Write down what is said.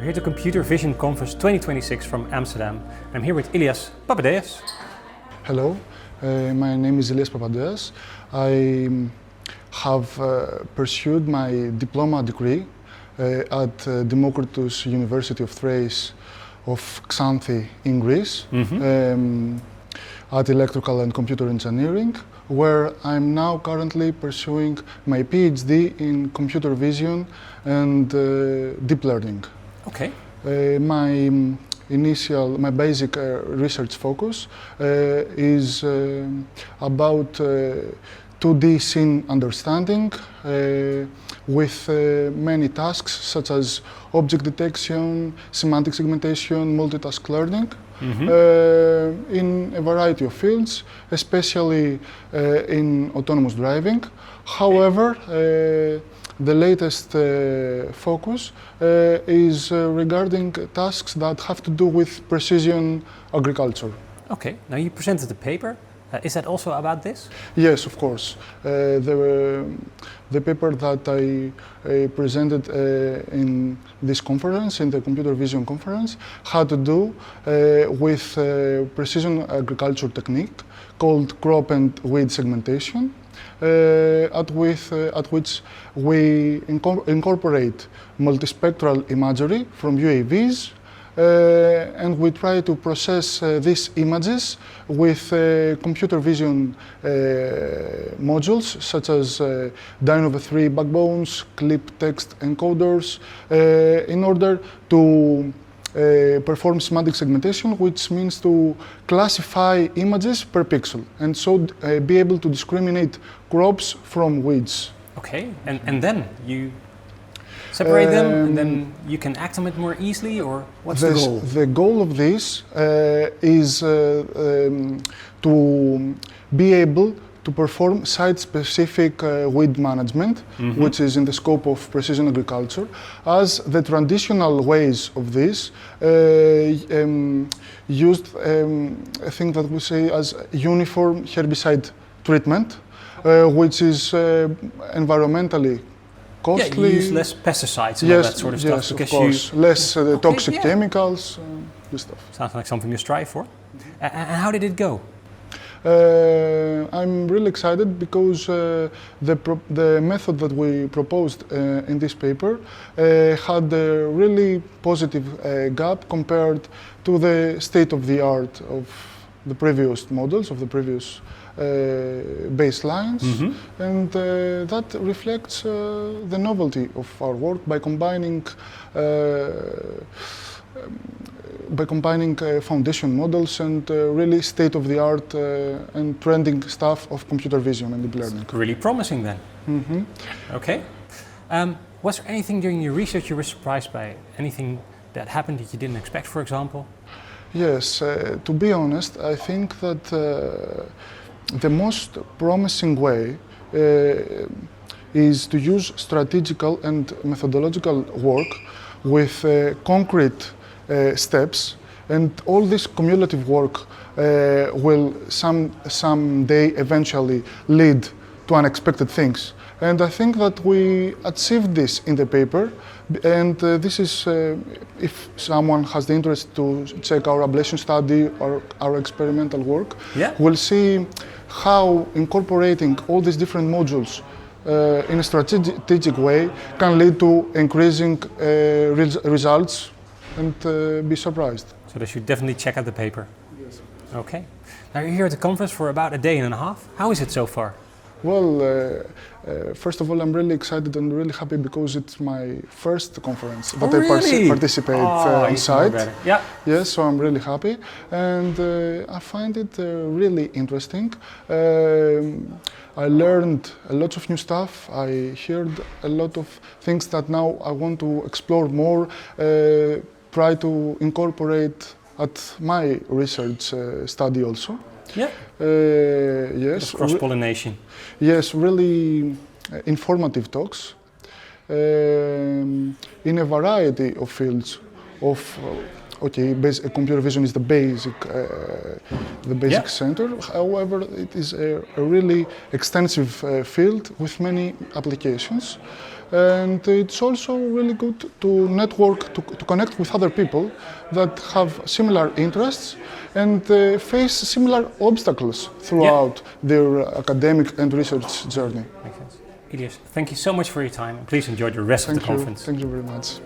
We're here at the Computer Vision Conference 2026 from Amsterdam. I'm here with Ilias Papadeas. Hello, my name is Ilias Papadeas. I have pursued my diploma degree at Democritus University of Thrace of Xanthi in Greece, at electrical and computer engineering, where I'm now currently pursuing my PhD in computer vision and deep learning. Okay. My basic research focus is about 2D scene understanding with many tasks such as object detection, semantic segmentation, multitask learning in a variety of fields, especially in autonomous driving. However, the latest focus is regarding tasks that have to do with precision agriculture. Okay, now you presented the paper. Is that also about this? Yes, of course. The paper that I presented in this conference, in the Computer Vision Conference, had to do with precision agriculture technique called crop and weed segmentation. At which we incorporate multispectral imagery from UAVs, and we try to process these images with computer vision modules such as DINOv3 backbones, clip text encoders, in order to perform semantic segmentation, which means to classify images per pixel, and so be able to discriminate crops from weeds. Okay, and then you separate them, and then you can act on it more easily, or what's the goal? The goal of this is to be able to perform site-specific weed management, which is in the scope of precision agriculture, as the traditional ways of this used a thing that we say as uniform herbicide treatment, which is environmentally costly. Yeah, you use less pesticides and all that sort of stuff. Yes, of course. Less toxic chemicals, this stuff. Sounds like something you strive for. And how did it go? I'm really excited because the method that we proposed in this paper had a really positive gap compared to the state of the art of the previous models, of the previous baselines, and that reflects the novelty of our work by combining foundation models and really state-of-the-art and trending stuff of computer vision and deep learning. It's really promising then. Okay. Was there anything during your research you were surprised by? Anything that happened that you didn't expect, for example? Yes, to be honest, I think that the most promising way is to use strategical and methodological work with concrete steps, and all this cumulative work will someday eventually lead to unexpected things. And I think that we achieved this in the paper, and this is, if someone has the interest to check our ablation study or our experimental work, we'll see how incorporating all these different modules in a strategic way can lead to increasing results and be surprised. So they should definitely check out the paper. Yes. Okay. Now you're here at the conference for about a day and a half. How is it so far? Well, first of all, I'm really excited and really happy because it's my first conference that really? I participate on site. Yeah. Yes, so I'm really happy, and I find it really interesting. I learned a lot of new stuff. I heard a lot of things that now I want to explore more, try to incorporate at my research study also. Yeah. Yes. Cross-pollination. Yes, really informative talks in a variety of fields of computer vision is the basic center. However, it is a really extensive field with many applications. And it's also really good to network, to connect with other people that have similar interests and face similar obstacles throughout their academic and research journey. Makes sense. Ilias, thank you so much for your time, and please enjoy the rest of the conference. Thank you very much.